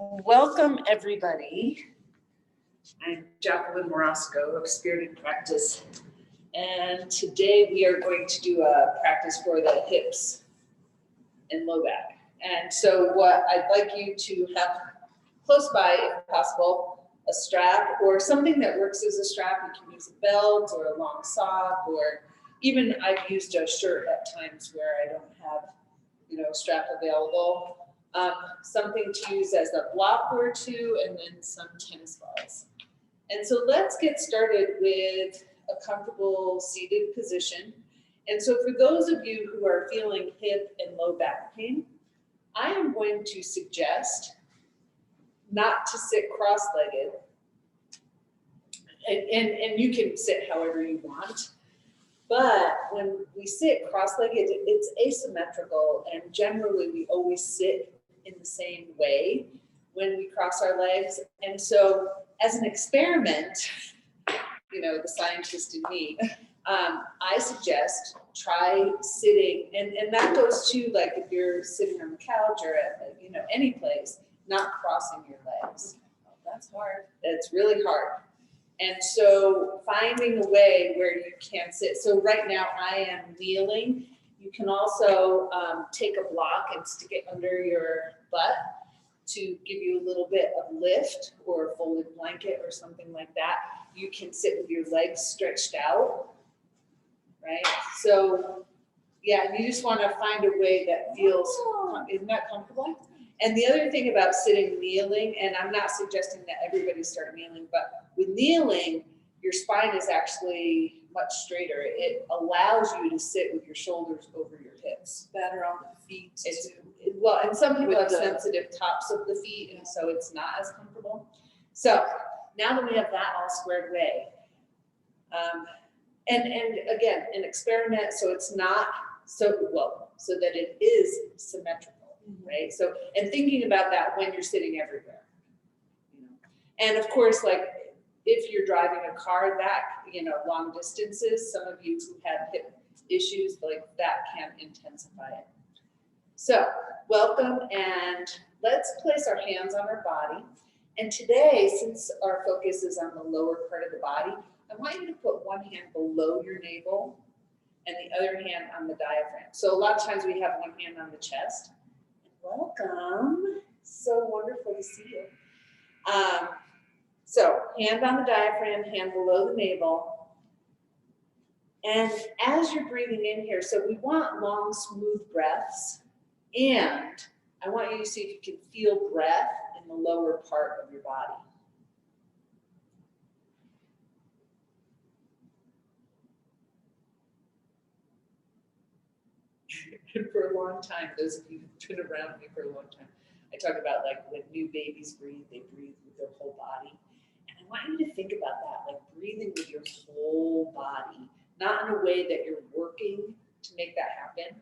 Welcome, everybody. I'm Jacqueline Morosco of Spirited Practice, and today we are going to do a practice for the hips and low back. And so what I'd like you to have close by, if possible, a strap or something that works as a strap. You can use a belt or a long sock, or even I've used a shirt at times where I don't have, a strap available. Something to use as a block or two, and then some tennis balls. And so let's get started with a comfortable seated position. And so for those of you who are feeling hip and low back pain, I am going to suggest not to sit cross-legged. And you can sit however you want. But when we sit cross-legged, it's asymmetrical, and generally we always sit in the same way when we cross our legs. And so as an experiment, the scientist in me, I suggest try sitting, and that goes to like if you're sitting on the couch or at any place, not crossing your legs. That's hard. It's really hard. And so finding a way where you can sit. So right now I am kneeling. You can also take a block and stick it under your butt to give you a little bit of lift, or a folded blanket or something like that. You can sit with your legs stretched out, right? So yeah, and you just want to find a way that feels, isn't that comfortable? And the other thing about sitting kneeling, and I'm not suggesting that everybody start kneeling, but with kneeling, your spine is actually much straighter. It allows you to sit with your shoulders over your hips. Better on the feet. Well, and some people have sensitive tops of the feet, and so it's not as comfortable. So now that we have that all squared away, and again, an experiment, so it's not so that it is symmetrical, right? So, and thinking about that when you're sitting everywhere, and of course, like if you're driving a car that, long distances, some of you who have hip issues, like that can intensify it. So welcome, and let's place our hands on our body. And today, since our focus is on the lower part of the body, I want you to put one hand below your navel and the other hand on the diaphragm. So a lot of times we have one hand on the chest. Welcome. So wonderful to see you. So hand on the diaphragm, hand below the navel. And as you're breathing in here, so we want long, smooth breaths. And I want you to see if you can feel breath in the lower part of your body. And for a long time, those of you who've been around me for a long time, I talk about like when new babies breathe, they breathe with their whole body. And I want you to think about that, like breathing with your whole body, not in a way that you're working to make that happen.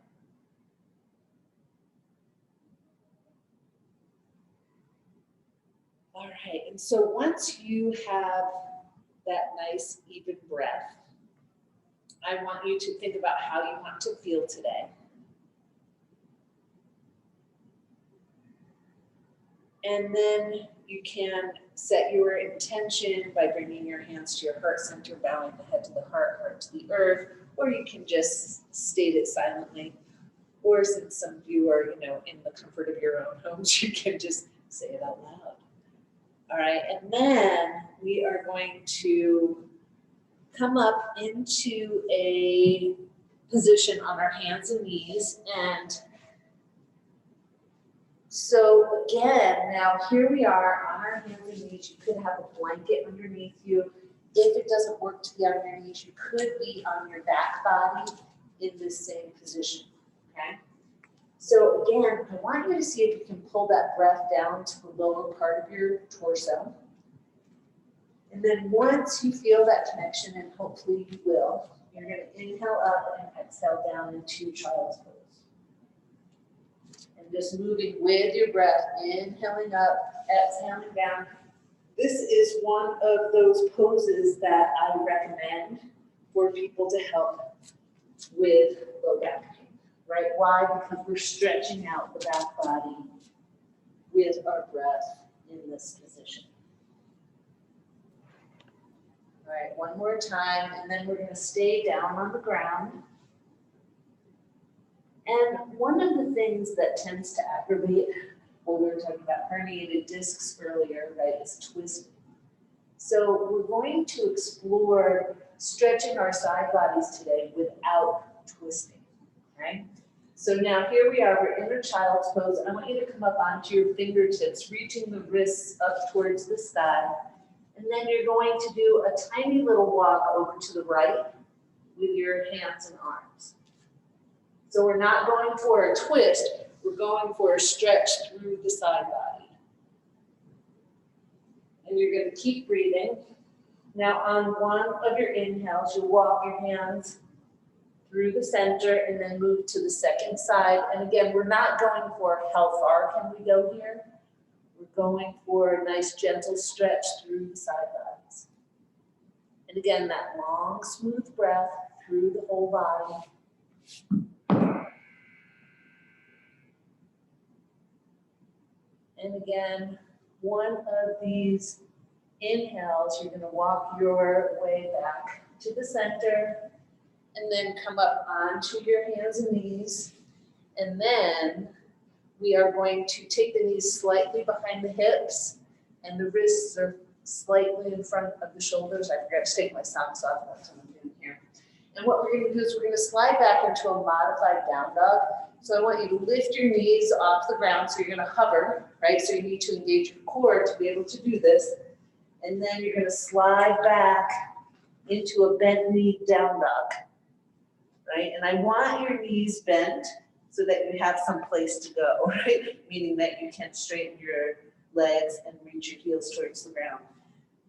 All right, and so once you have that nice even breath, I want you to think about how you want to feel today. And then you can set your intention by bringing your hands to your heart center, bowing the head to the heart, heart to the earth, or you can just state it silently. Or since some of you are, in the comfort of your own homes, you can just say it out loud. All right, and then we are going to come up into a position on our hands and knees. And so again, now here we are on our hands and knees. You could have a blanket underneath you. If it doesn't work to be on your knees, you could be on your back body in this same position, okay? So again, I want you to see if you can pull that breath down to the lower part of your torso. And then once you feel that connection, and hopefully you will, you're going to inhale up and exhale down into child's pose. And just moving with your breath, inhaling up, exhaling down. This is one of those poses that I recommend for people to help with low back pain, right? Why? Because we're stretching out the back body with our breath in this position. All right, one more time, and then we're going to stay down on the ground. And one of the things that tends to aggravate, well, we were talking about herniated discs earlier, right, is twisting. So we're going to explore stretching our side bodies today without twisting, right? So now here we are, we're in a child's pose. I want you to come up onto your fingertips, reaching the wrists up towards the sky. And then you're going to do a tiny little walk over to the right with your hands and arms. So we're not going for a twist, we're going for a stretch through the side body. And you're going to keep breathing. Now on one of your inhales, you'll walk your hands through the center and then move to the second side. And again, we're not going for how far can we go here. We're going for a nice gentle stretch through the side bodies. And again, that long, smooth breath through the whole body. And again, one of these inhales, you're going to walk your way back to the center and then come up onto your hands and knees. And then we are going to take the knees slightly behind the hips and the wrists are slightly in front of the shoulders. I forgot to take my socks off. That's what I'm doing here. And what we're going to do is we're going to slide back into a modified down dog. So I want you to lift your knees off the ground. So you're going to hover, right? So you need to engage your core to be able to do this. And then you're going to slide back into a bent knee down dog, right? And I want your knees bent so that you have some place to go, right? Meaning that you can straighten your legs and reach your heels towards the ground.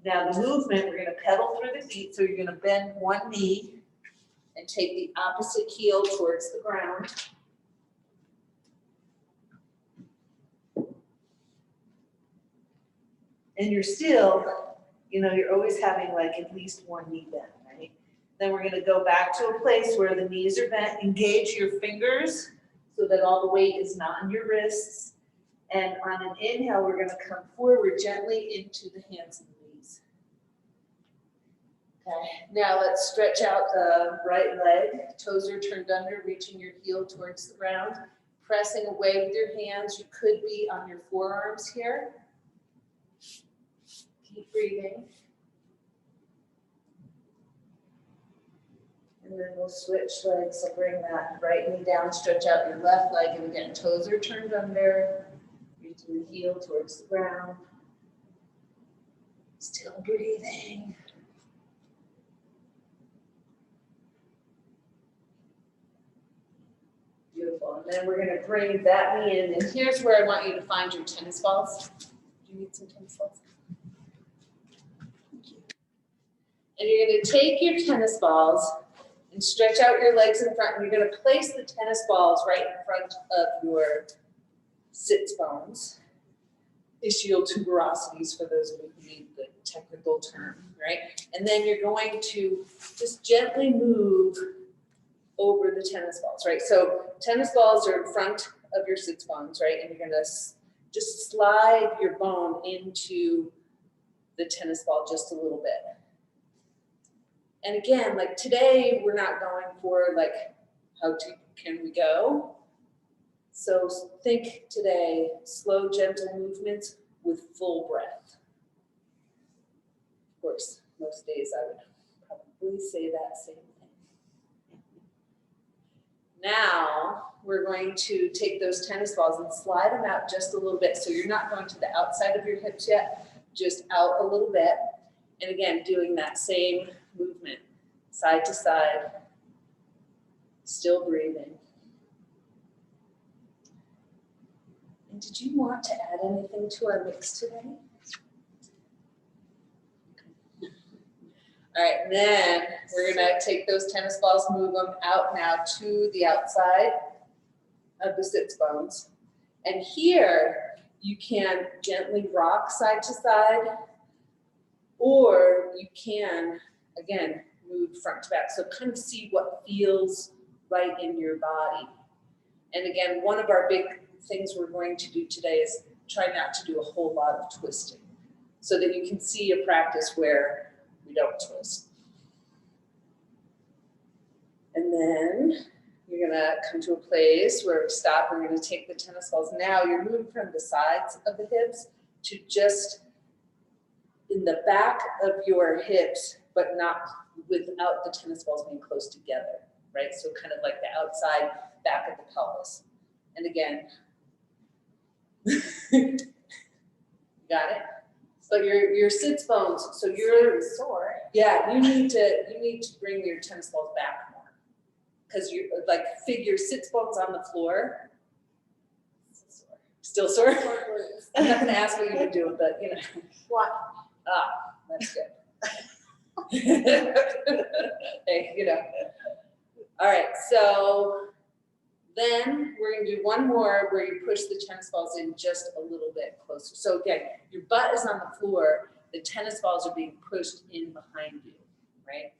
Now the movement, we're going to pedal through the feet. So you're going to bend one knee and take the opposite heel towards the ground. And you're still, you're always having like at least one knee bent, right? Then we're going to go back to a place where the knees are bent. Engage your fingers so that all the weight is not on your wrists. And on an inhale, we're going to come forward gently into the hands and knees. Okay, now let's stretch out the right leg. Toes are turned under, reaching your heel towards the ground. Pressing away with your hands. You could be on your forearms here. Keep breathing. And then we'll switch legs. So bring that right knee down, stretch out your left leg. And again, toes are turned under, reaching the heel towards the ground. Still breathing. Beautiful. And then we're going to bring that knee in. And here's where I want you to find your tennis balls. Do you need some tennis balls? And you're going to take your tennis balls and stretch out your legs in front. And you're going to place the tennis balls right in front of your sits bones. Ischial tuberosities for those of you who need the technical term, right? And then you're going to just gently move over the tennis balls, right? So tennis balls are in front of your sits bones, right? And you're going to just slide your bone into the tennis ball just a little bit. And again, like today, we're not going for like, how deep can we go? So think today, slow, gentle movements with full breath. Of course, most days I would probably say that same thing. Now, we're going to take those tennis balls and slide them out just a little bit. So you're not going to the outside of your hips yet, just out a little bit. And again, doing that same movement, side to side, still breathing. And did you want to add anything to our mix today? All right, and then we're gonna take those tennis balls, move them out now to the outside of the sits bones. And here, you can gently rock side to side, or you can, again, move front to back. So kind of see what feels right in your body. And again, one of our big things we're going to do today is try not to do a whole lot of twisting so that you can see a practice where we don't twist. And then you're gonna come to a place where we stop. We're gonna take the tennis balls. Now you're moving from the sides of the hips to just in the back of your hips, but not without the tennis balls being close together, right? So kind of like the outside back of the pelvis. And again, got it? So your sits bones, so you're sore. Yeah, you need to bring your tennis balls back more. Because you like figure sits bones on the floor. Still sore? I'm not gonna ask what you've been doing, but you know. What? Ah, that's good. Hey, you know. All right, so then we're gonna do one more where you push the tennis balls in just a little bit closer. So again, your butt is on the floor, the tennis balls are being pushed in behind you, right?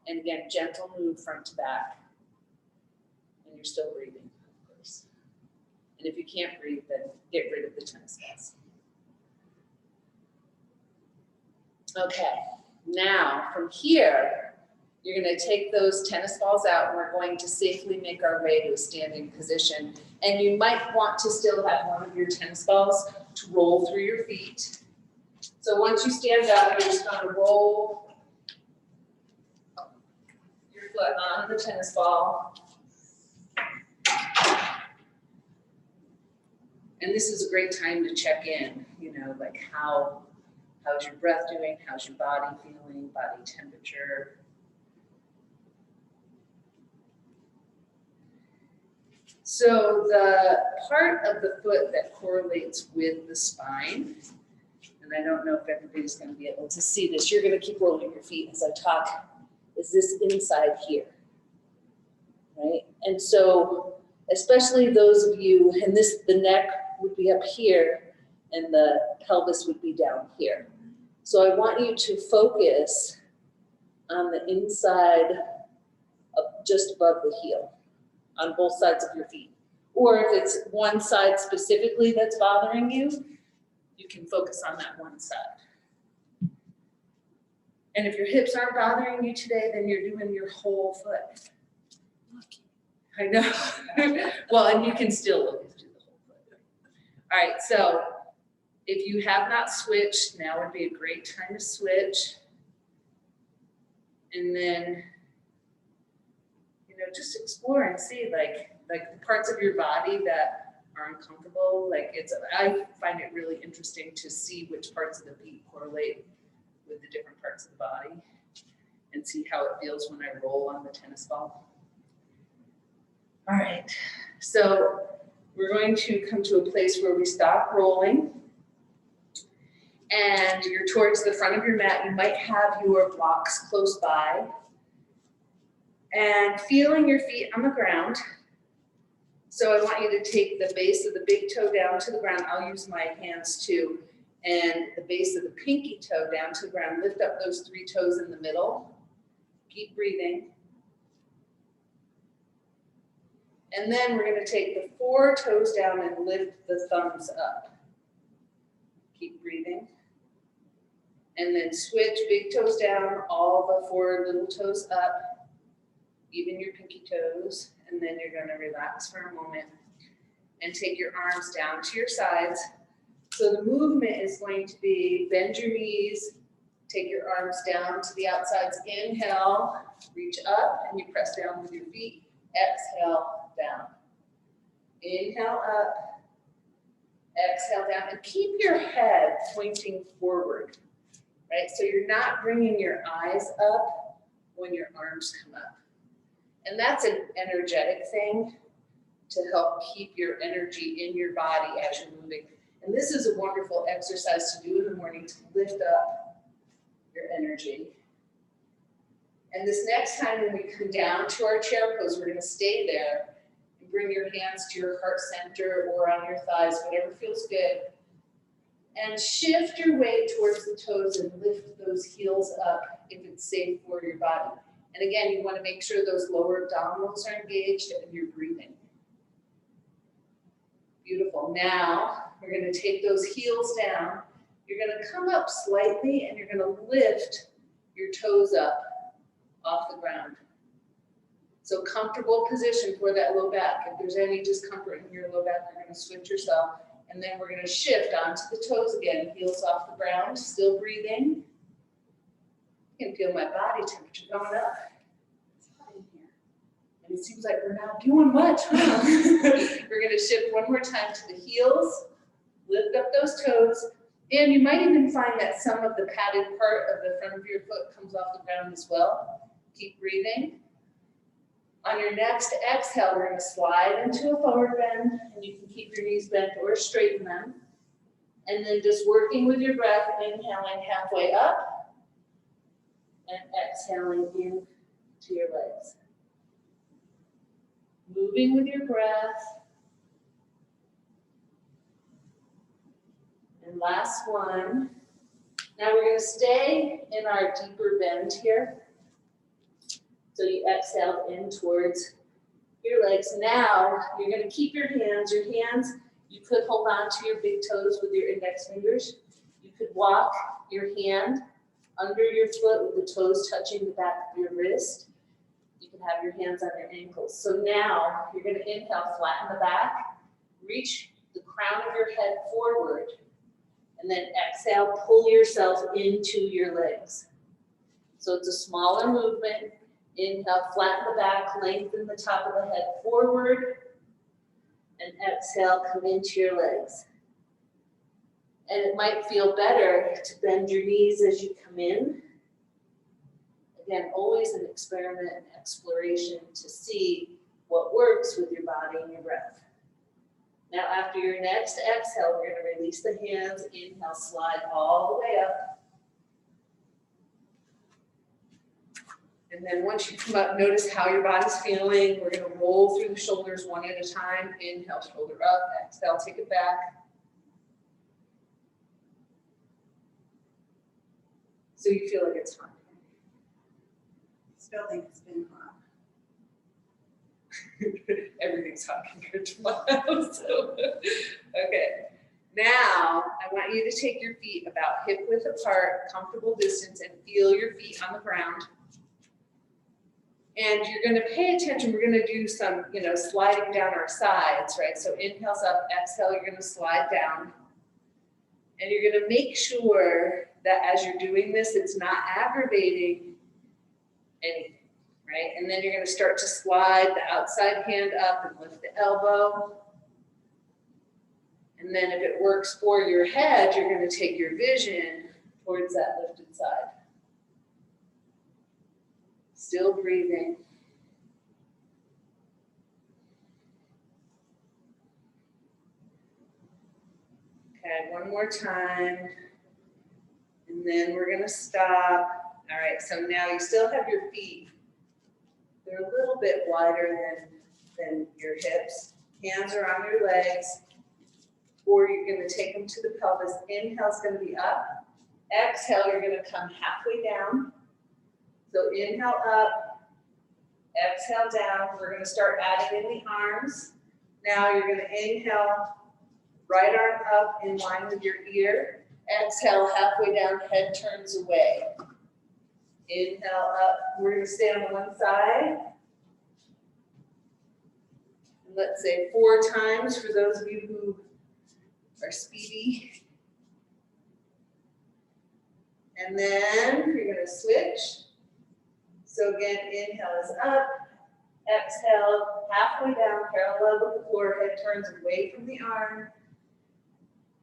And again, gentle move front to back. And you're still breathing, of course. And if you can't breathe, then get rid of the tennis balls. Okay, now from here, you're gonna take those tennis balls out and we're going to safely make our way to a standing position. And you might want to still have one of your tennis balls to roll through your feet. So once you stand up, you're just gonna roll your foot on the tennis ball. And this is a great time to check in, you know, like how's your breath doing? How's your body feeling? Body temperature. So the part of the foot that correlates with the spine, and I don't know if everybody's going to be able to see this, you're going to keep rolling your feet as I talk, is this inside here, right? And so especially those of you, and the neck would be up here and the pelvis would be down here. So I want you to focus on the inside of just above the heel on both sides of your feet. Or if it's one side specifically that's bothering you, you can focus on that one side. And if your hips aren't bothering you today, then you're doing your whole foot. I know. Well, and you can still always do the whole foot. All right, so if you have not switched, now would be a great time to switch. And then, you know, just explore and see like the parts of your body that are uncomfortable. Like I find it really interesting to see which parts of the feet correlate with the different parts of the body and see how it feels when I roll on the tennis ball. All right, so we're going to come to a place where we stop rolling and you're towards the front of your mat. You might have your blocks close by and feeling your feet on the ground. So I want you to take the base of the big toe down to the ground. I'll use my hands too. And the base of the pinky toe down to the ground. Lift up those 3 toes in the middle. Keep breathing. And then we're going to take the 4 toes down and lift the thumbs up. Keep breathing. And then switch, big toes down, all the 4 little toes up. Even your pinky toes. And then you're going to relax for a moment and take your arms down to your sides. So the movement is going to be bend your knees, take your arms down to the outsides. Inhale, reach up, and you press down with your feet. Exhale, down. Inhale up, exhale down, and keep your head pointing forward, right? So you're not bringing your eyes up when your arms come up. And that's an energetic thing to help keep your energy in your body as you're moving. And this is a wonderful exercise to do in the morning to lift up your energy. And this next time when we come down to our chair pose, we're going to stay there and bring your hands to your heart center or on your thighs, whatever feels good. And shift your weight towards the toes and lift those heels up if it's safe for your body. And again, you want to make sure those lower abdominals are engaged and you're breathing. Beautiful. Now, we're going to take those heels down. You're going to come up slightly and you're going to lift your toes up off the ground. So comfortable position for that low back. If there's any discomfort in your low back, you're going to switch yourself. And then we're going to shift onto the toes again. Heels off the ground, still breathing. You can feel my body temperature going up. It's hot in here. And it seems like we're not doing much, huh? We're going to shift one more time to the heels. Lift up those toes. And you might even find that some of the padded part of the front of your foot comes off the ground as well. Keep breathing. On your next exhale, we're going to slide into a forward bend, and you can keep your knees bent or straighten them. And then just working with your breath, inhaling halfway up, and exhaling in to your legs. Moving with your breath. And last one. Now we're going to stay in our deeper bend here. So you exhale in towards your legs. Now you're going to keep your hands. You could hold on to your big toes with your index fingers. You could walk your hand under your foot with the toes touching the back of your wrist. You can have your hands on your ankles. So now you're going to inhale, flatten the back, reach the crown of your head forward, and then exhale, pull yourself into your legs. So it's a smaller movement. Inhale, flatten the back, lengthen the top of the head forward, and exhale, come into your legs. And it might feel better to bend your knees as you come in. Again, always an experiment and exploration to see what works with your body and your breath. Now, after your next exhale, we're going to release the hands. Inhale, slide all the way up. And then once you come up, notice how your body's feeling. We're going to roll through the shoulders one at a time. Inhale, shoulder up. Exhale, take it back. So you feel like it's hot. Still think it's been hot. Everything's hot compared to my house. So. Okay. Now, I want you to take your feet about hip width apart, comfortable distance, and feel your feet on the ground. And you're going to pay attention. We're going to do some, sliding down our sides, right? So inhale's up, exhale, you're going to slide down. And you're going to make sure that as you're doing this, it's not aggravating anything, right? And then you're going to start to slide the outside hand up and lift the elbow. And then if it works for your head, you're going to take your vision towards that lifted side. Still breathing. Okay, one more time. And then we're going to stop. All right, so now you still have your feet. They're a little bit wider than your hips. Hands are on your legs. Or you're going to take them to the pelvis. Inhale's going to be up. Exhale, you're going to come halfway down. So inhale up, exhale down. We're going to start adding in the arms. Now you're going to inhale, right arm up in line with your ear. Exhale, halfway down, head turns away. Inhale up. We're going to stay on one side. And let's say 4 times for those of you who are speedy. And then you're going to switch. So again, inhale is up, exhale, halfway down, parallel with the floor, head turns away from the arm.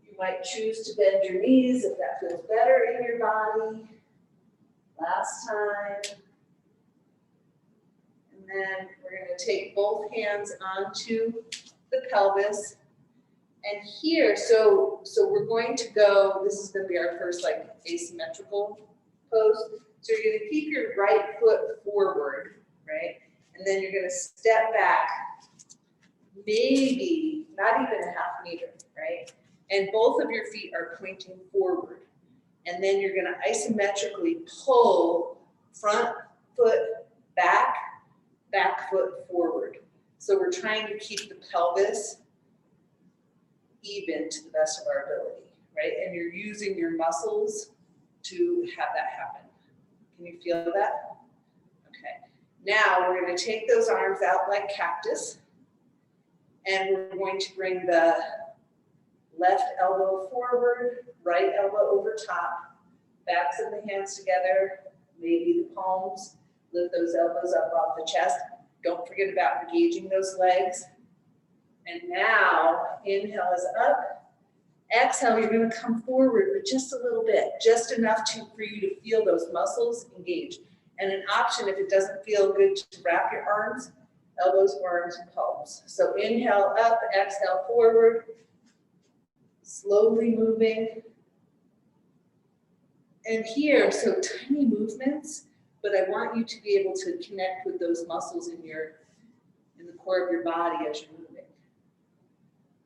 You might choose to bend your knees if that feels better in your body. Last time. And then we're going to take both hands onto the pelvis. And here, so we're going to go, this is going to be our first asymmetrical pose. So you're going to keep your right foot forward, right? And then you're going to step back, maybe not even a half meter, right? And both of your feet are pointing forward. And then you're going to isometrically pull front foot back, back foot forward. So we're trying to keep the pelvis even to the best of our ability, right? And you're using your muscles to have that happen. Can you feel that? Okay. Now we're going to take those arms out like cactus, and we're going to bring the left elbow forward, right elbow over top, backs of the hands together, maybe the palms, lift those elbows up off the chest. Don't forget about engaging those legs. And now, inhale is up. Exhale, you're going to come forward with just a little bit, just enough for you to feel those muscles engage. And an option, if it doesn't feel good, to wrap your arms, elbows, arms, and palms. So inhale up, exhale forward, slowly moving. And here, so tiny movements, but I want you to be able to connect with those muscles in the core of your body as you're moving.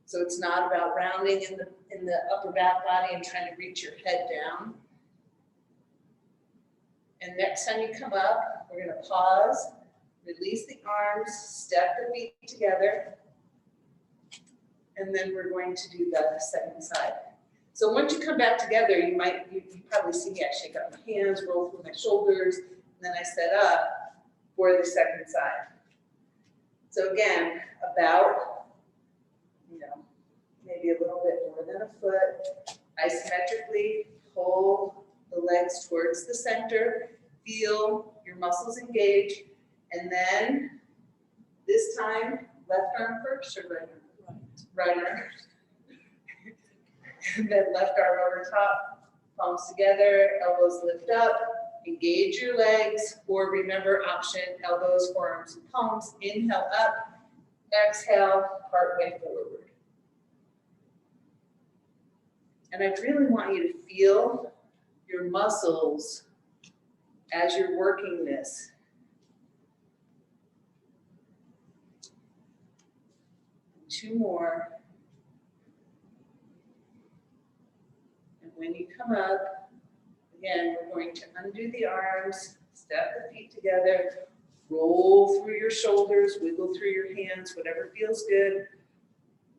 So it's not about rounding in the upper back body and trying to reach your head down. And next time you come up, we're going to pause, release the arms, step the feet together, and then we're going to do the second side. So once you come back together, you probably see me, I shake out my hands, roll through my shoulders, and then I set up for the second side. So again, about, maybe a little bit more than a foot, isometrically pull the legs towards the center, feel your muscles engage, and then this time, left arm first or right arm? Right arm. And then left arm over top, palms together, elbows lift up, engage your legs, or remember option, elbows, forearms, and palms. Inhale up, exhale, partway forward. And I really want you to feel your muscles as you're working this. Two more. And when you come up, again, we're going to undo the arms, step the feet together, roll through your shoulders, wiggle through your hands, whatever feels good.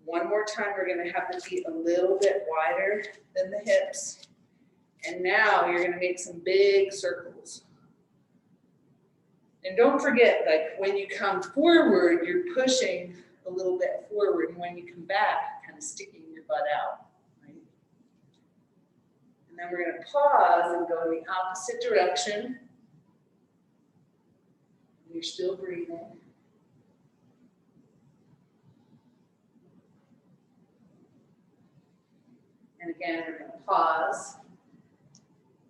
One more time, we're going to have the feet a little bit wider than the hips. And now you're going to make some big circles. And don't forget, like when you come forward, you're pushing a little bit forward. And when you come back, kind of sticking your butt out. Right? And then we're going to pause and go in the opposite direction. You're still breathing. And again, we're going to pause.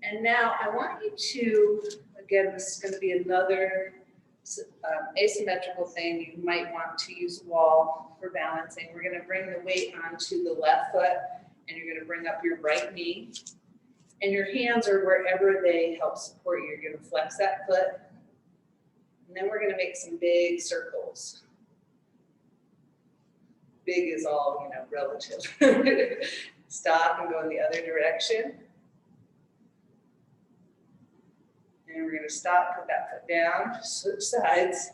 And now I want you to, again, this is going to be another asymmetrical thing. You might want to use a wall for balancing. We're going to bring the weight onto the left foot, and you're going to bring up your right knee. And your hands are wherever they help support you. You're going to flex that foot. And then we're going to make some big circles. Big is all, relative. Stop and go in the other direction. And we're going to stop, put that foot down, switch sides.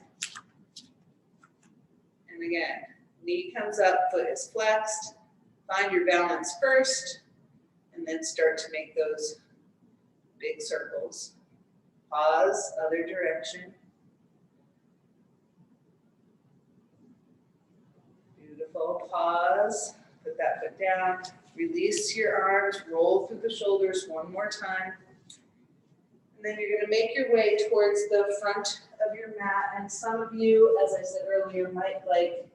And again, knee comes up, foot is flexed. Find your balance first, and then start to make those big circles. Pause, other direction. Beautiful, pause, put that foot down. Release your arms, roll through the shoulders one more time. And then you're going to make your way towards the front of your mat. And some of you, as I said earlier, might like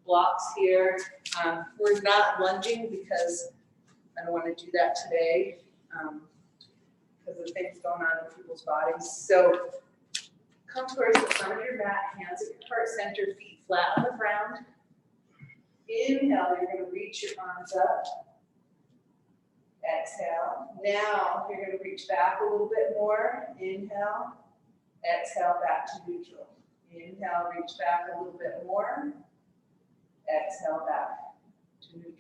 blocks here. We're not lunging because I don't want to do that today because of things going on in people's bodies. So come towards the front of your mat, hands at your heart center, feet flat on the ground. Inhale, you're going to reach your arms up. Exhale. Now you're going to reach back a little bit more. Inhale. Exhale, back to neutral. Inhale, reach back a little bit more. Exhale, back to neutral.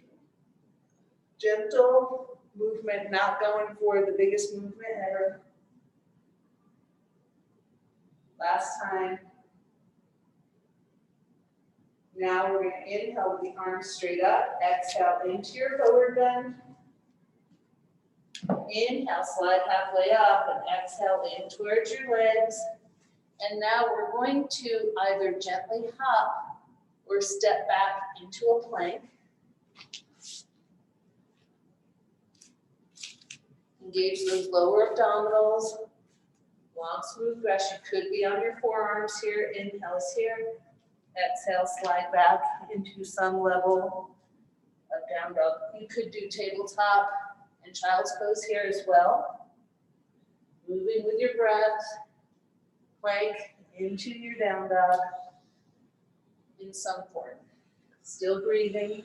Gentle movement, not going for the biggest movement ever. Last time. Now we're going to inhale with the arms straight up. Exhale into your forward bend. Inhale, slide halfway up, and exhale in towards your legs. And now we're going to either gently hop or step back into a plank. Engage those lower abdominals. Long, smooth breath. You could be on your forearms here. Inhales here. Exhale, slide back into some level of down dog. You could do tabletop and child's pose here as well. Moving with your breath. Plank into your down dog in some form. Still breathing.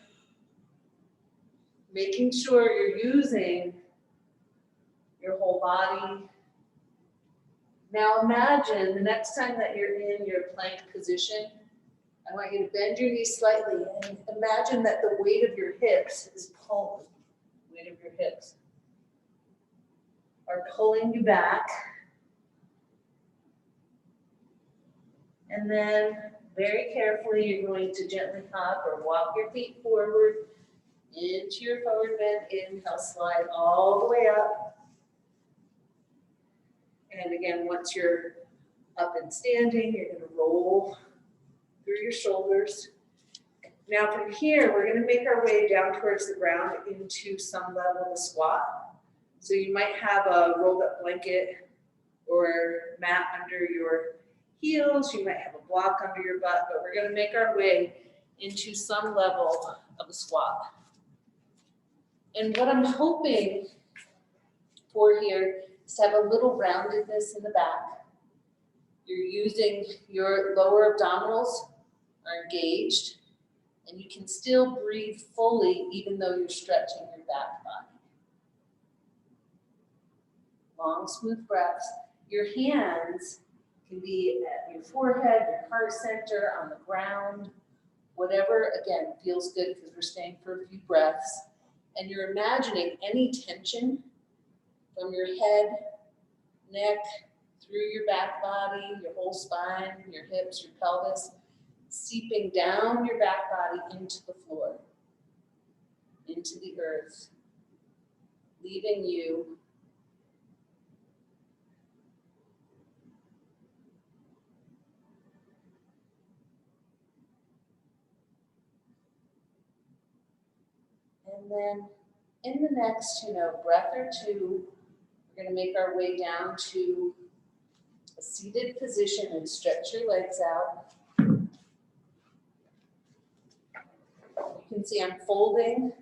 Making sure you're using your whole body. Now imagine the next time that you're in your plank position, I want you to bend your knees slightly and imagine that the weight of your hips is pulling. The weight of your hips are pulling you back. And then very carefully, you're going to gently hop or walk your feet forward into your forward bend. Inhale, slide all the way up. And again, once you're up and standing, you're going to roll through your shoulders. Now from here, we're going to make our way down towards the ground into some level of squat. So you might have a rolled up blanket or mat under your heels. You might have a block under your butt, but we're going to make our way into some level of a squat. And what I'm hoping for here is to have a little roundedness in the back. You're using your lower abdominals are engaged, and you can still breathe fully even though you're stretching your back body. Long, smooth breaths. Your hands can be at your forehead, your heart center, on the ground, whatever, again, feels good because we're staying for a few breaths. And you're imagining any tension from your head, neck, through your back body, your whole spine, your hips, your pelvis, seeping down your back body into the floor, into the earth, leaving you and then in the next, breath or two, we're going to make our way down to a seated position and stretch your legs out. You can see I'm folding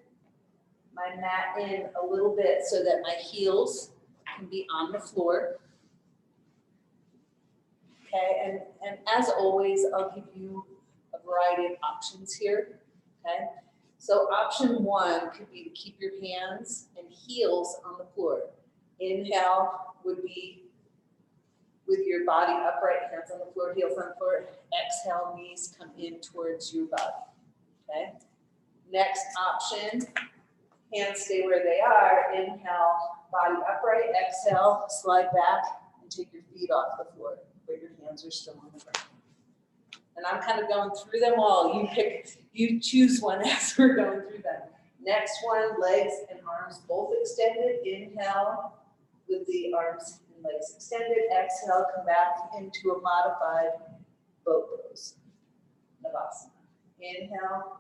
my mat in a little bit so that my heels can be on the floor. Okay, and as always, I'll give you a variety of options here. Okay, so option one could be to keep your hands and heels on the floor. Inhale would be with your body upright, hands on the floor, heels on the floor. Exhale, knees come in towards your body. Okay. Next option, hands stay where they are. Inhale, body upright. Exhale, slide back and take your feet off the floor, but your hands are still on the ground. And I'm kind of going through them all. You choose one as we're going through them. Next one, legs and arms both extended. Inhale with the arms and legs extended. Exhale, come back into a modified boat pose. Navasana. Inhale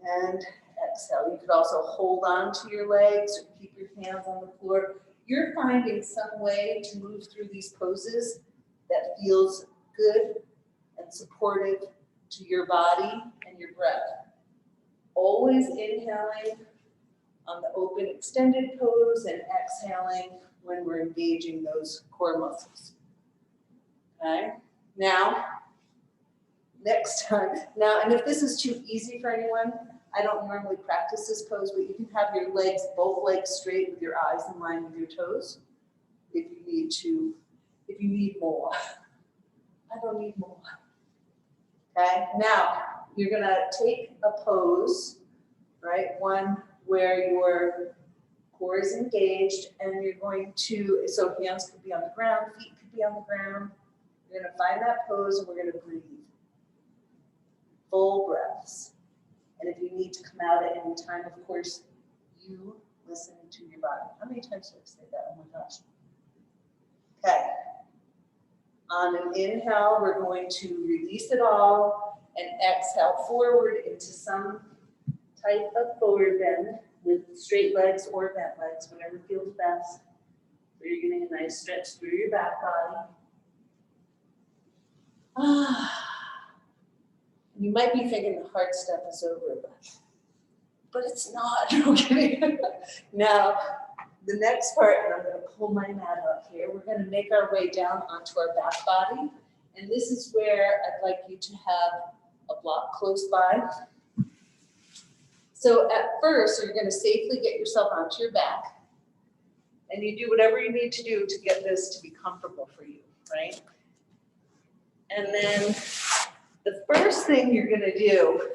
and exhale. You could also hold on to your legs or keep your hands on the floor. You're finding some way to move through these poses that feels good and supportive to your body and your breath. Always inhaling on the open extended pose and exhaling when we're engaging those core muscles. Okay, now, next time. Now, and if this is too easy for anyone, I don't normally practice this pose, but you can have your legs, both legs straight with your eyes in line with your toes if you need more. I don't need more. Okay, now you're gonna take a pose, right? One where your core is engaged and you're going to, so hands could be on the ground, feet could be on the ground. You're gonna find that pose and we're gonna breathe. full breaths. And if you need to come out at any time, of course, you listen to your body. How many times did I say that? Oh my gosh. Okay. On an inhale, we're going to release it all and exhale forward into some type of forward bend with straight legs or bent legs, whatever feels best. So you're getting a nice stretch through your back body. You might be thinking the hard stuff is over, but it's not. Okay. Now, the next part, and I'm going to pull my mat up here, we're going to make our way down onto our back body. And this is where I'd like you to have a block close by. So at first, you're going to safely get yourself onto your back. And you do whatever you need to do to get this to be comfortable for you, right? And then the first thing you're going to do,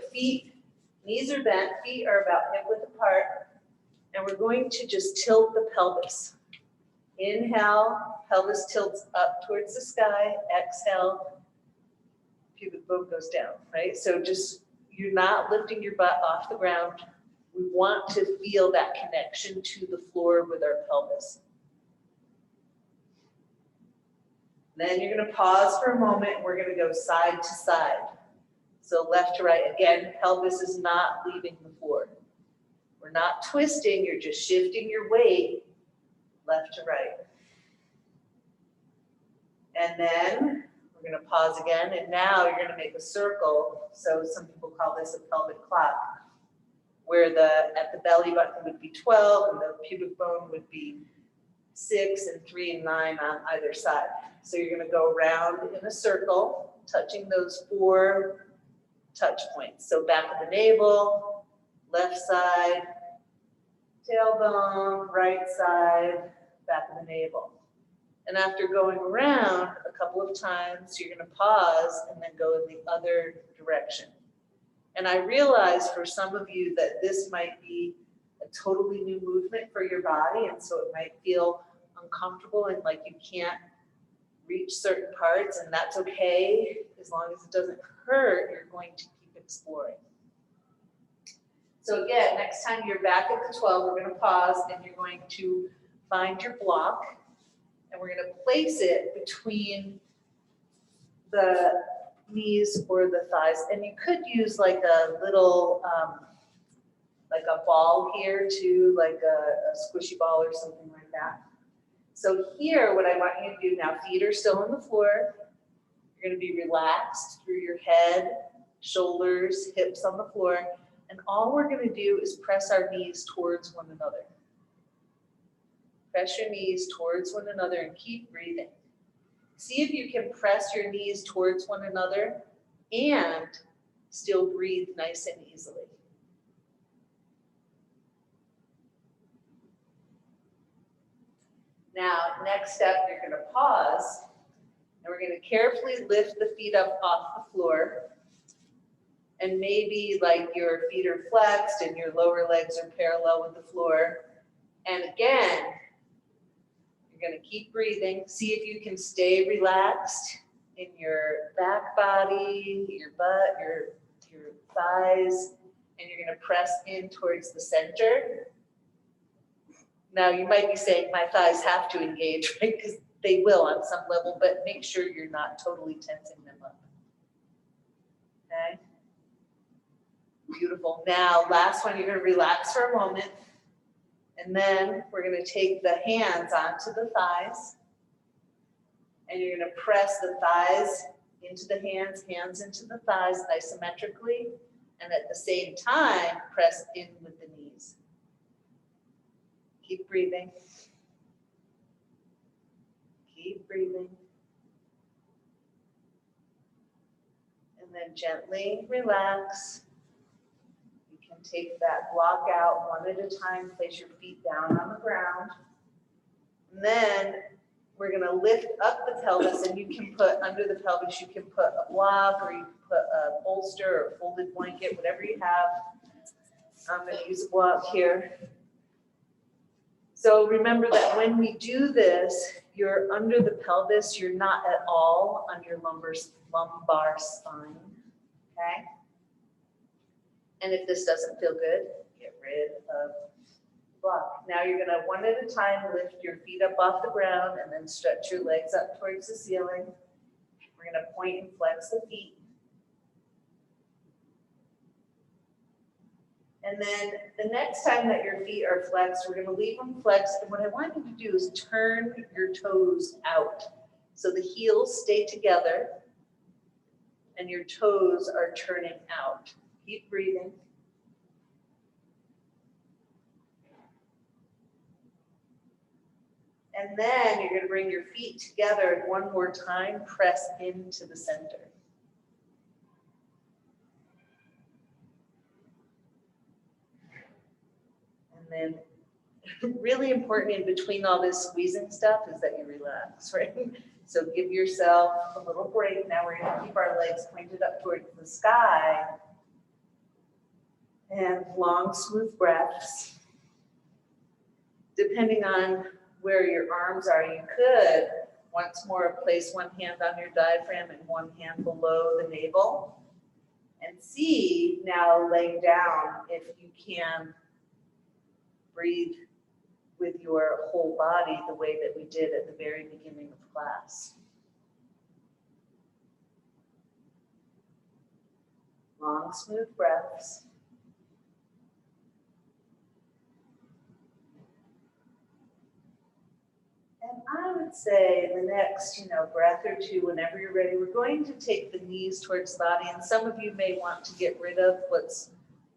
knees are bent, feet are about hip width apart, and we're going to just tilt the pelvis. Inhale, pelvis tilts up towards the sky. Exhale, pubic bone goes down, right? So just, you're not lifting your butt off the ground. We want to feel that connection to the floor with our pelvis. Then you're going to pause for a moment. We're going to go side to side. So left to right. Again, pelvis is not leaving the floor. We're not twisting. You're just shifting your weight left to right. And then we're going to pause again. And now you're going to make a circle. So some people call this a pelvic clock, where at the belly button would be 12 and the pubic bone would be 6 and 3 and 9 on either side. So you're going to go around in a circle, touching those 4 touch points. So back of the navel, left side, tailbone, right side, back of the navel. And after going around a couple of times, you're going to pause and then go in the other direction. And I realize for some of you that this might be a totally new movement for your body, and so it might feel uncomfortable and like you can't reach certain parts, and that's okay. As long as it doesn't hurt, you're going to keep exploring. So again, next time you're back at the 12, we're going to pause and you're going to find your block, and we're going to place it between the knees or the thighs. And you could use like a little, like a ball here too, like a squishy ball or something like that. So here, what I want you to do now, feet are still on the floor. You're going to be relaxed through your head, shoulders, hips on the floor. And all we're going to do is press our knees towards one another. Press your knees towards one another and keep breathing. See if you can press your knees towards one another and still breathe nice and easily. Now, next step, you're going to pause, and we're going to carefully lift the feet up off the floor. And maybe like your feet are flexed and your lower legs are parallel with the floor. And again, you're going to keep breathing. See if you can stay relaxed in your back body, your butt, your thighs, and you're going to press in towards the center. Now, you might be saying my thighs have to engage, right? Because they will on some level, but make sure you're not totally tensing them up. Okay? Beautiful. Now, last one, you're going to relax for a moment. And then we're going to take the hands onto the thighs. And you're going to press the thighs into the hands, hands into the thighs isometrically. And at the same time, press in with the knees. Keep breathing. Keep breathing. And then gently relax. You can take that block out one at a time. Place your feet down on the ground. And then we're going to lift up the pelvis, and you can put under the pelvis, you can put a block, or you can put a bolster or a folded blanket, whatever you have. I'm going to use a block here. So remember that when we do this, you're under the pelvis, you're not at all on your lumbar spine, okay? And if this doesn't feel good, get rid of the block. Now you're gonna, one at a time, lift your feet up off the ground and then stretch your legs up towards the ceiling. We're gonna point and flex the feet. And then the next time that your feet are flexed, we're gonna leave them flexed. And what I want you to do is turn your toes out. So the heels stay together and your toes are turning out. Keep breathing. And then you're gonna bring your feet together and one more time, press into the center. And then really important in between all this squeezing stuff is that you relax, right? So give yourself a little break. Now we're gonna keep our legs pointed up towards the sky. And long, smooth breaths. Depending on where your arms are, you could once more place one hand on your diaphragm and one hand below the navel. And see, now laying down, if you can breathe with your whole body the way that we did at the very beginning of class. Long, smooth breaths. And I would say the next, breath or two, whenever you're ready, we're going to take the knees towards the body. And some of you may want to get rid of what's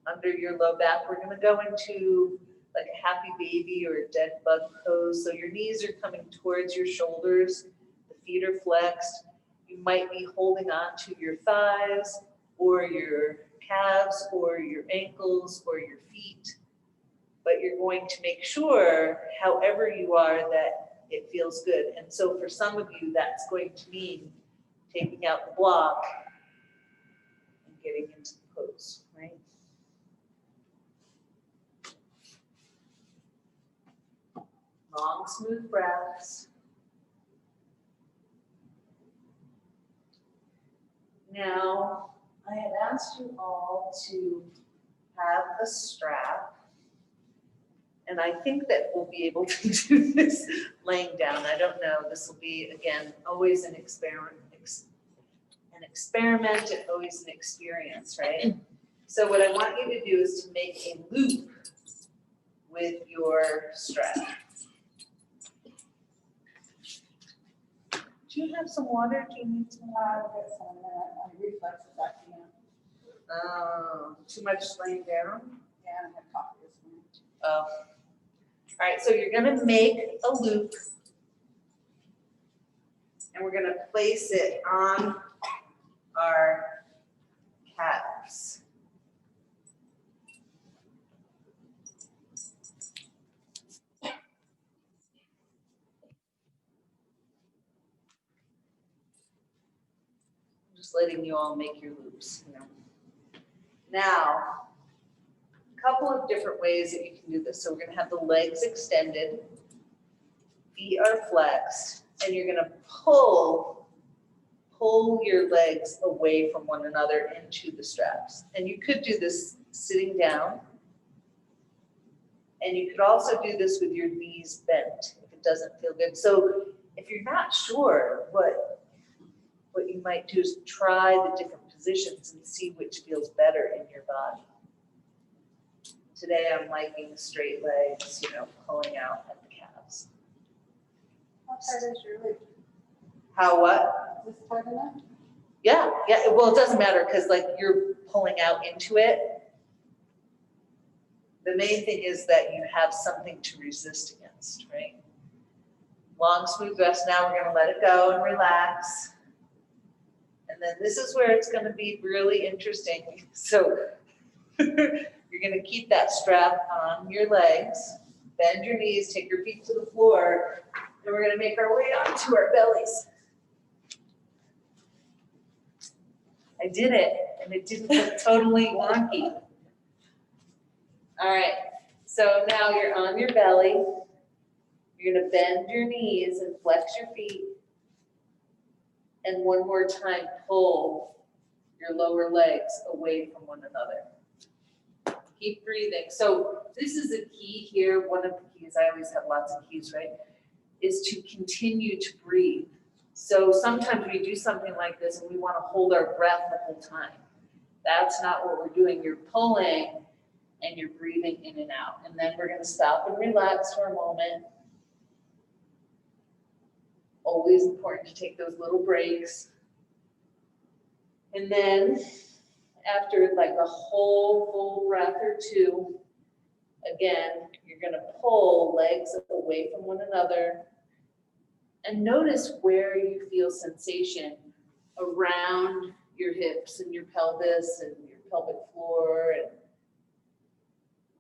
under your low back. We're going to go into like a happy baby or a dead bug pose. So your knees are coming towards your shoulders. The feet are flexed. You might be holding on to your thighs or your calves or your ankles or your feet. But you're going to make sure, however you are, that it feels good. And so for some of you, that's going to mean taking out the block and getting into the pose, right? Long, smooth breaths. Now, I had asked you all to have a strap. And I think that we'll be able to do this laying down. I don't know. This will be, again, always an experiment and always an experience, right? So what I want you to do is to make a loop with your strap. Do you have some water? Do you need some water? I'll get some of that. My reflexes acting up. Oh, too much laying down? Yeah, I have coffee this morning. Oh. All right, so you're gonna make a loop and we're gonna place it on our calves. I'm just letting you all make your loops, Now, a couple of different ways that you can do this. So we're gonna have the legs extended, feet are flexed, and you're gonna pull your legs away from one another into the straps. And you could do this sitting down. And you could also do this with your knees bent if it doesn't feel good. So if you're not sure, what you might do is try the different positions and see which feels better in your body. Today I'm liking straight legs, pulling out at the calves. How tight is your loop? How what? Is this tight enough? Yeah. Well, it doesn't matter because you're pulling out into it. The main thing is that you have something to resist against, right? Long, smooth breaths. Now we're going to let it go and relax. And then this is where it's going to be really interesting. So you're going to keep that strap on your legs, bend your knees, take your feet to the floor, and we're going to make our way onto our bellies. I did it, and it didn't look totally wonky. All right, so now you're on your belly. You're going to bend your knees and flex your feet. And one more time, pull your lower legs away from one another. Keep breathing. So this is a key here. One of the keys, I always have lots of keys, right? Is to continue to breathe. So sometimes we do something like this and we want to hold our breath the whole time. That's not what we're doing. You're pulling and you're breathing in and out. And then we're going to stop and relax for a moment. Always important to take those little breaks. And then after like a whole full breath or two, again, you're going to pull legs away from one another and notice where you feel sensation around your hips and your pelvis and your pelvic floor,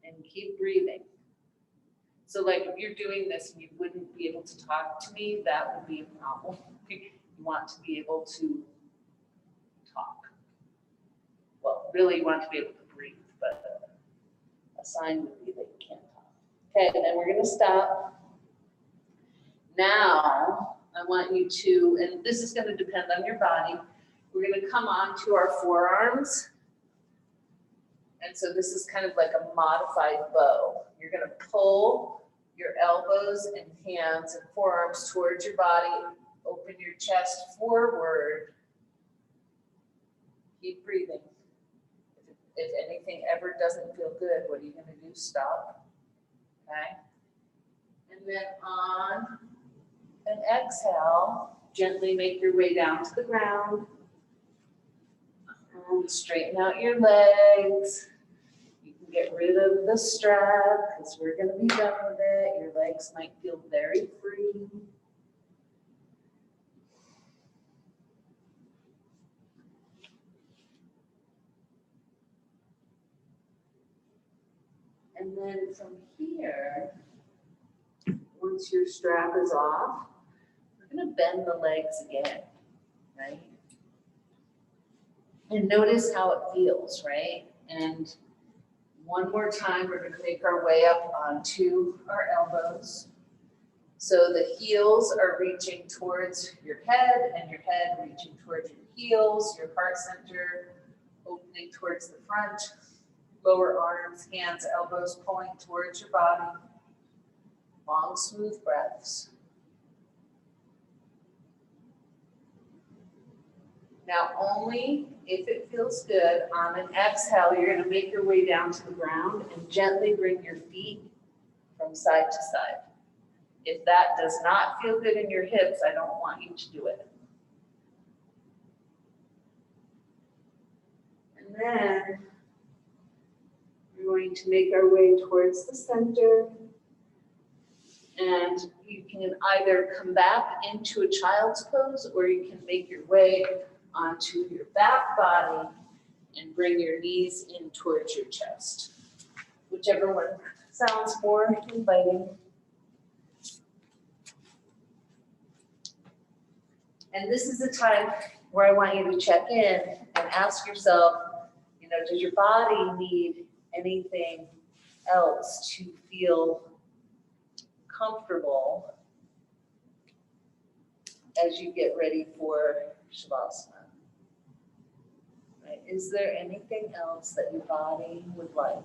and keep breathing. So like if you're doing this and you wouldn't be able to talk to me, that would be a problem. You want to be able to talk. Well, really you want to be able to breathe, but a sign would be that you can't talk. Okay, then we're going to stop. Now, I want you to, and this is going to depend on your body, we're going to come on to our forearms. And so this is kind of like a modified bow. You're going to pull your elbows and hands and forearms towards your body. Open your chest forward. Keep breathing. If anything ever doesn't feel good, what are you going to do? Stop. Okay? And then on an exhale, gently make your way down to the ground. And straighten out your legs. You can get rid of the strap because we're going to be done with it. Your legs might feel very free. And then from here, once your strap is off, we're going to bend the legs again, right? And notice how it feels, right? And one more time, we're going to make our way up onto our elbows. So the heels are reaching towards your head and your head reaching towards your heels, your heart center opening towards the front, lower arms, hands, elbows pulling towards your body. Long, smooth breaths. Now only if it feels good, on an exhale, you're going to make your way down to the ground and gently bring your feet from side to side. If that does not feel good in your hips, I don't want you to do it. And then we're going to make our way towards the center. And you can either come back into a child's pose or you can make your way onto your back body and bring your knees in towards your chest. Whichever one sounds more inviting. And this is the time where I want you to check in and ask yourself, you know, does your body need anything else to feel comfortable as you get ready for Shavasana? Right? Is there anything else that your body would like?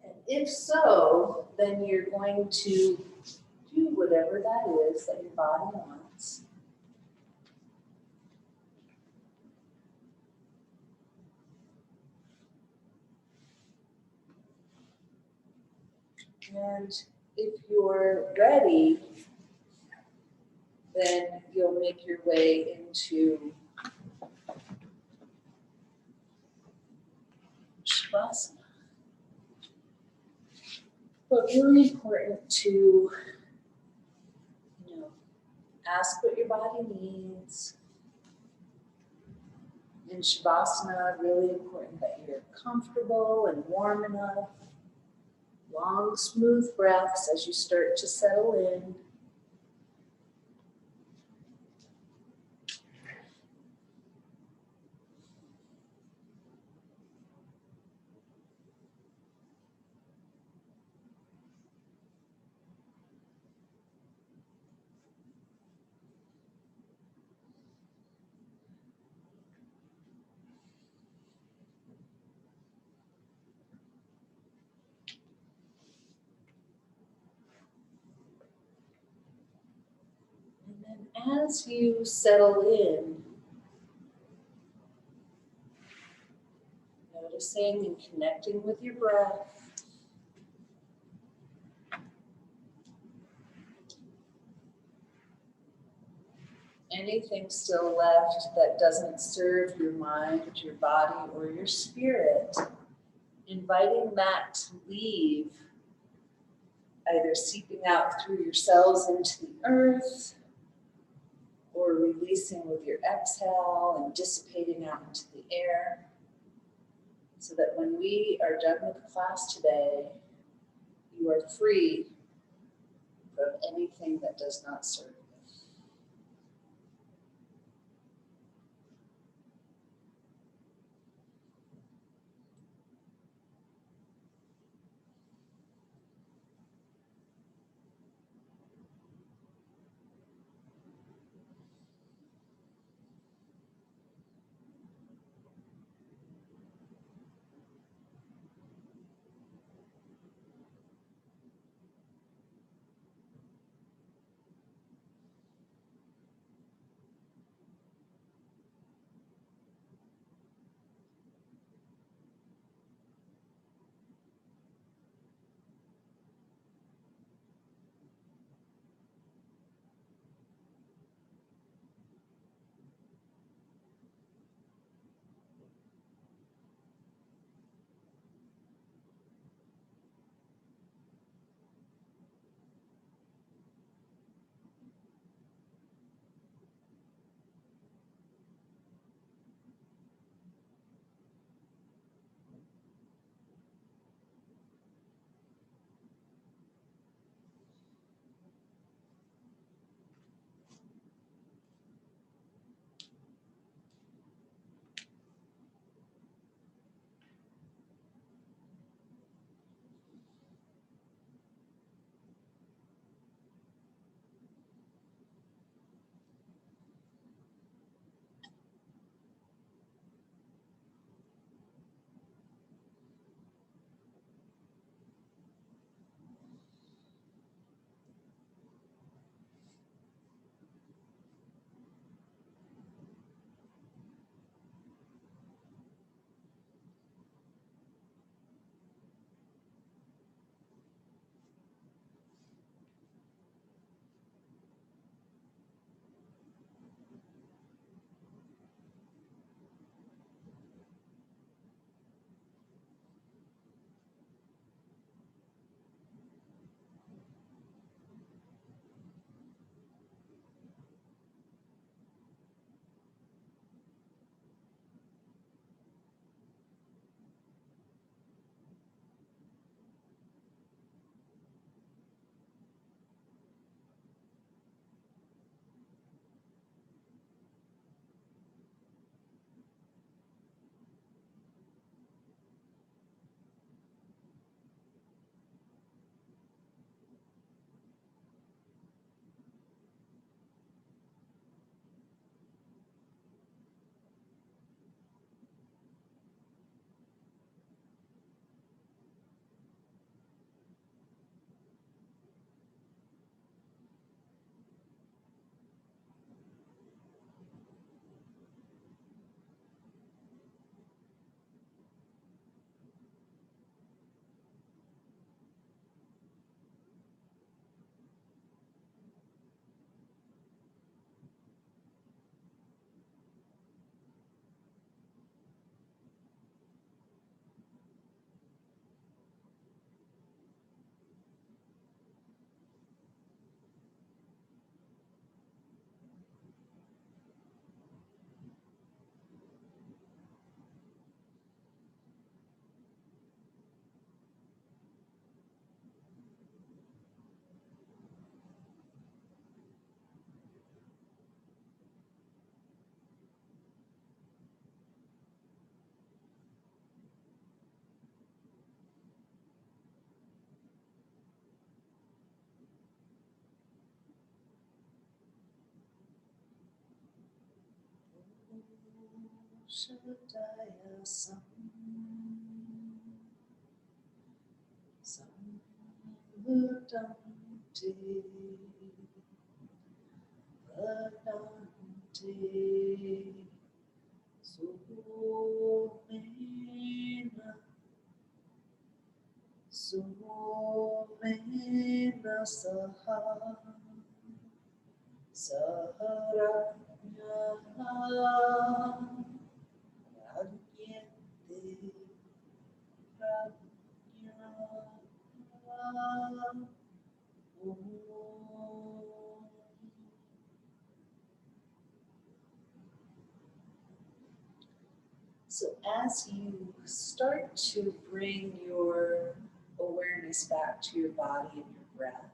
And if so, then you're going to do whatever that is that your body wants. And if you're ready, then you'll make your way into Shavasana. But really important to, you know, ask what your body needs. In Shavasana, really important that you're comfortable and warm enough. Long, smooth breaths as you start to settle in. as you settle in, noticing and connecting with your breath, anything still left that doesn't serve your mind, your body, or your spirit, inviting that to leave, either seeping out through your cells into the earth, or releasing with your exhale and dissipating out into the air, so that when we are done with class today, you are free from anything that does not serve you. Shodaya Sam Samudamti Sumena saha saharanya ranyete ranya om. So as you start to bring your awareness back to your body and your breath,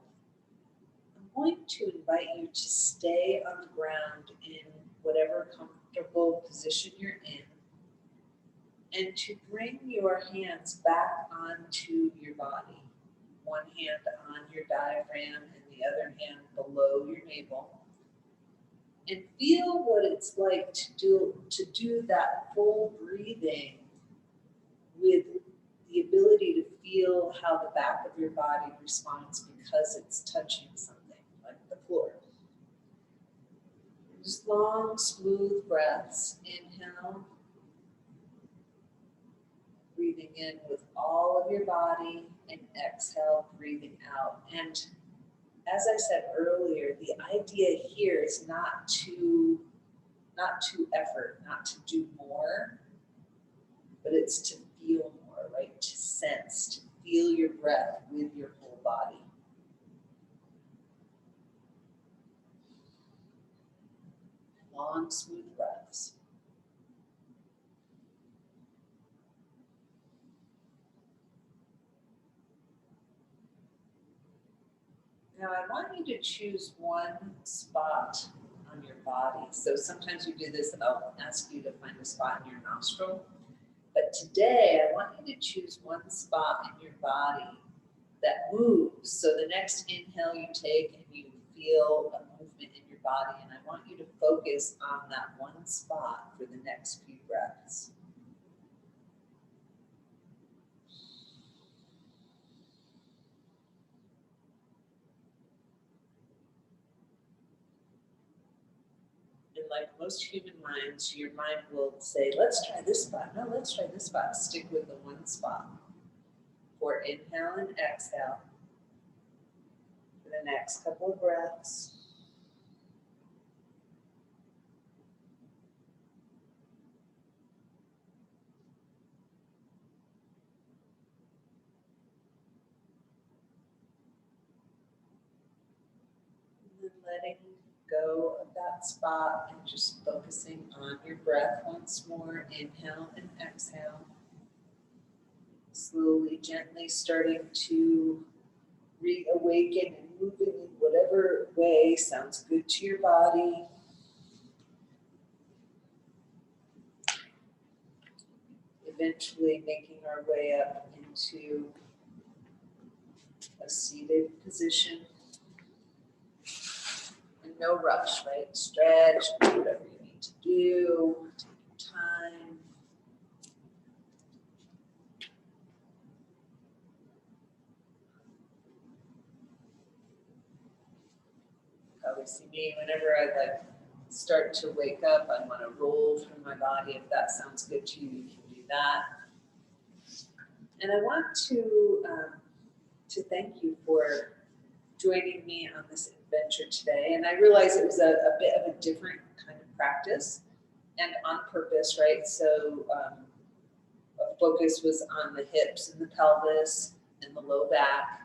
I'm going to invite you to stay on the ground in whatever comfortable position you're in, and to bring your hands back onto your body. One hand on your diaphragm and the other hand below your navel. And feel what it's like to do that full breathing with the ability to feel how the back of your body responds because it's touching something like the floor. Just long, smooth breaths. Inhale, breathing in with all of your body, and exhale, breathing out. And as I said earlier, the idea here is not to effort, not to do more, but it's to feel more, right? To sense, to feel your breath with your whole body. Long, smooth breaths. Now I want you to choose one spot on your body. So sometimes we do this and I'll ask you to find a spot in your nostril. But today I want you to choose one spot in your body that moves. So the next inhale you take and you feel a movement in your body, and I want you to focus on that one spot for the next few breaths. And like most human minds, your mind will say, let's try this spot. No, let's try this spot. Stick with the one spot. For inhale and exhale for the next couple of breaths. And then letting go of that spot and just focusing on your breath once more. Inhale and exhale. Slowly, gently starting to reawaken and moving in whatever way sounds good to your body. Eventually making our way up into a seated position. And no rush, right? Stretch, do whatever you need to do. Take your time. Probably see me whenever I start to wake up, I want to roll through my body. If that sounds good to you, you can do that. And I want to thank you for joining me on this adventure today. And I realize it was a bit of a different kind of practice and on purpose, right? So a focus was on the hips and the pelvis and the low back.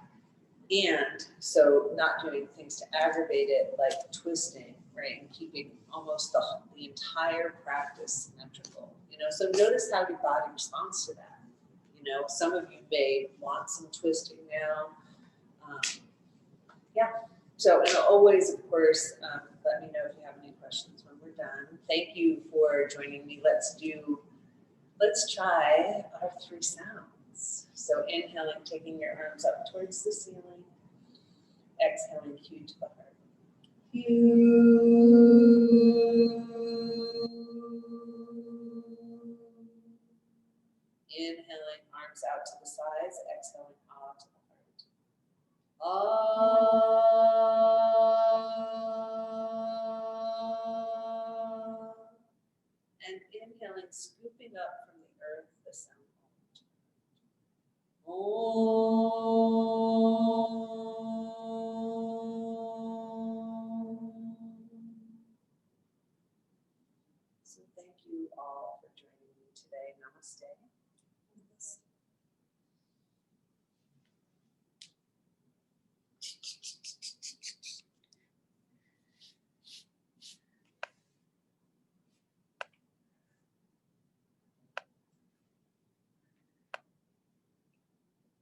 And so not doing things to aggravate it, like twisting, right? And keeping almost the entire practice symmetrical. So notice how your body responds to that. Some of you may want some twisting now. Yeah. So, and always, of course, let me know if you have any questions when we're done. Thank you for joining me. Let's try our 3 sounds. So inhaling, taking your arms up towards the ceiling. Exhaling, Q to the heart. Inhaling, arms out to the sides. Exhaling, ah to the heart. Ah. lifting up from the earth the sound. Om.